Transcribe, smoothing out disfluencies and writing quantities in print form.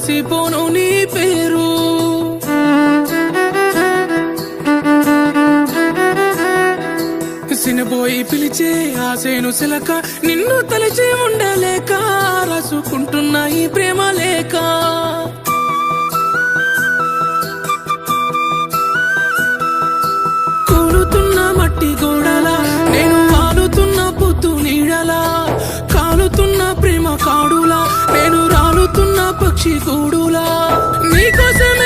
మరిసిపోను నీ పేరు. సినబోయి పిలిచే ఆసేను సిలక నిన్ను తలిచి ఉండలేక రాసుకుంటున్నా ఈ ప్రేమ లేక. కూలుతున్న మట్టి గోడలా నేను వాలుతున్న పొద్దు నీడలా, కాలుతున్న ప్రేమ కాడులా నేను రాలుతున్న పక్షి గూడులా. నీకోసం